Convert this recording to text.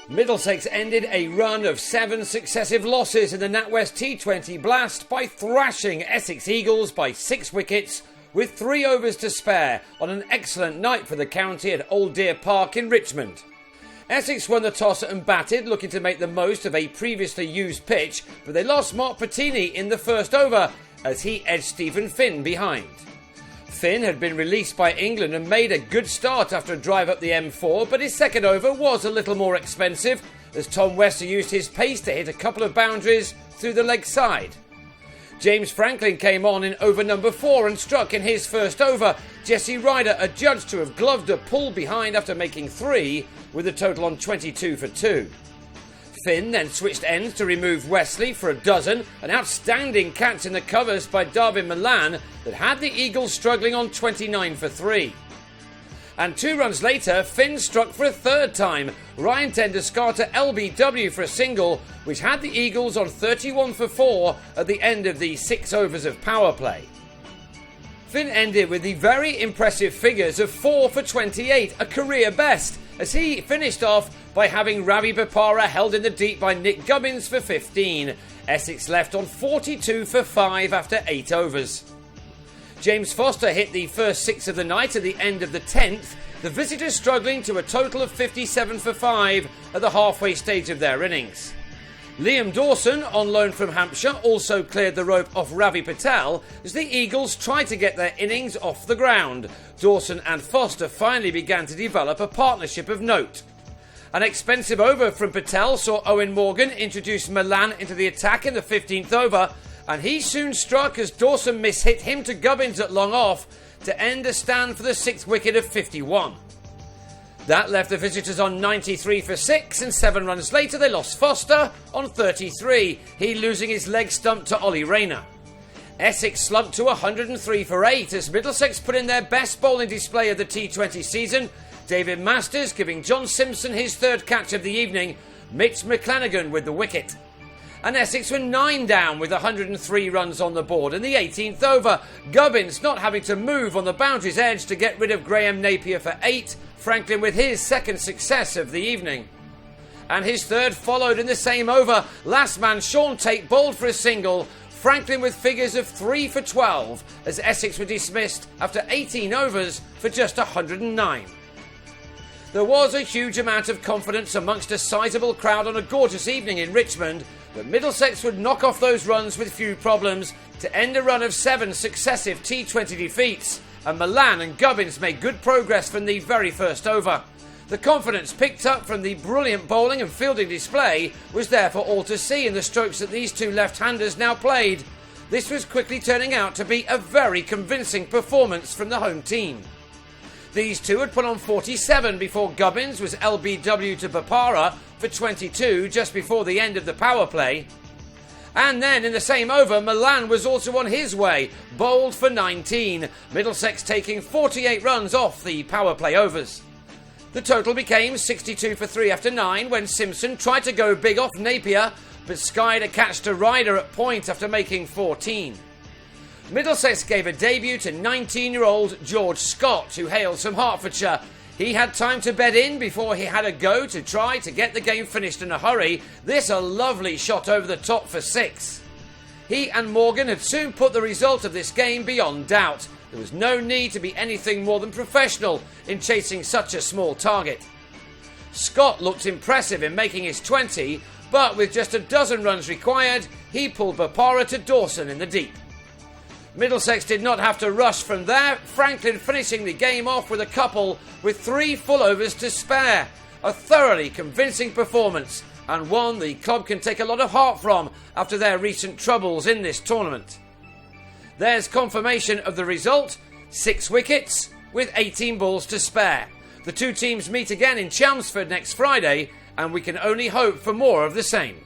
Middlesex ended a run of 7 successive losses in the NatWest T20 Blast by thrashing Essex Eagles by 6 wickets with 3 overs to spare on an excellent night for the county at Old Deer Park in Richmond. Essex won the toss and batted, looking to make the most of a previously used pitch, but they lost Mark Patini in the first over as he edged Stephen Finn behind. Finn had been released by England and made a good start after a drive up the M4, but his second over was a little more expensive as Tom Wester used his pace to hit a couple of boundaries through the leg side. James Franklin came on in over number 4 and struck in his first over. Jesse Ryder adjudged to have gloved a pull behind after making 3, with a total on 22 for 2. Finn then switched ends to remove Wesley for a dozen, an outstanding catch in the covers by Darvin Milan that had the Eagles struggling on 29 for 3. And 2 runs later, Finn struck for a third time. Ryan Tenduscar to LBW for a single, which had the Eagles on 31 for 4 at the end of the 6 overs of power play. Finn ended with the very impressive figures of 4 for 28, a career best, as he finished off by having Ravi Bopara held in the deep by Nick Gubbins for 15. Essex left on 42 for 5 after 8 overs. James Foster hit the first 6 of the night at the end of the 10th, the visitors struggling to a total of 57 for 5 at the halfway stage of their innings. Liam Dawson, on loan from Hampshire, also cleared the rope off Ravi Patel as the Eagles tried to get their innings off the ground. Dawson and Foster finally began to develop a partnership of note. An expensive over from Patel saw Owen Morgan introduce Milan into the attack in the 15th over, and he soon struck as Dawson mishit him to Gubbins at long off to end a stand for the 6th wicket of 51. That left the visitors on 93 for 6, and 7 runs later they lost Foster on 33, he losing his leg stump to Ollie Rayner. Essex slumped to 103 for 8 as Middlesex put in their best bowling display of the T20 season, David Masters giving John Simpson his 3rd catch of the evening, Mitch McClanagan with the wicket. And Essex were 9 down with 103 runs on the board in the 18th over. Gubbins not having to move on the boundary's edge to get rid of Graham Napier for 8, Franklin with his 2nd success of the evening. And his 3rd followed in the same over. Last man Sean Tate bowled for a single, Franklin with figures of 3 for 12 as Essex were dismissed after 18 overs for just 109. There was a huge amount of confidence amongst a sizable crowd on a gorgeous evening in Richmond that Middlesex would knock off those runs with few problems to end a run of 7 successive T20 defeats, and Milan and Gubbins made good progress from the very first over. The confidence picked up from the brilliant bowling and fielding display was there for all to see in the strokes that these 2 left-handers now played. This was quickly turning out to be a very convincing performance from the home team. These 2 had put on 47 before Gubbins was LBW to Bopara for 22 just before the end of the power play. And then in the same over, Milan was also on his way, bowled for 19, Middlesex taking 48 runs off the power play overs. The total became 62 for 3 after 9 when Simpson tried to go big off Napier, but skied a catch to Ryder at point after making 14. Middlesex gave a debut to 19-year-old George Scott, who hails from Hertfordshire. He had time to bed in before he had a go to try to get the game finished in a hurry. This a lovely shot over the top for 6. He and Morgan had soon put the result of this game beyond doubt. There was no need to be anything more than professional in chasing such a small target. Scott looked impressive in making his 20, but with just a dozen runs required, he pulled Bopara to Dawson in the deep. Middlesex did not have to rush from there, Franklin finishing the game off with a couple with 3 full overs to spare. A thoroughly convincing performance, and one the club can take a lot of heart from after their recent troubles in this tournament. There's confirmation of the result, 6 wickets with 18 balls to spare. The 2 teams meet again in Chelmsford next Friday, and we can only hope for more of the same.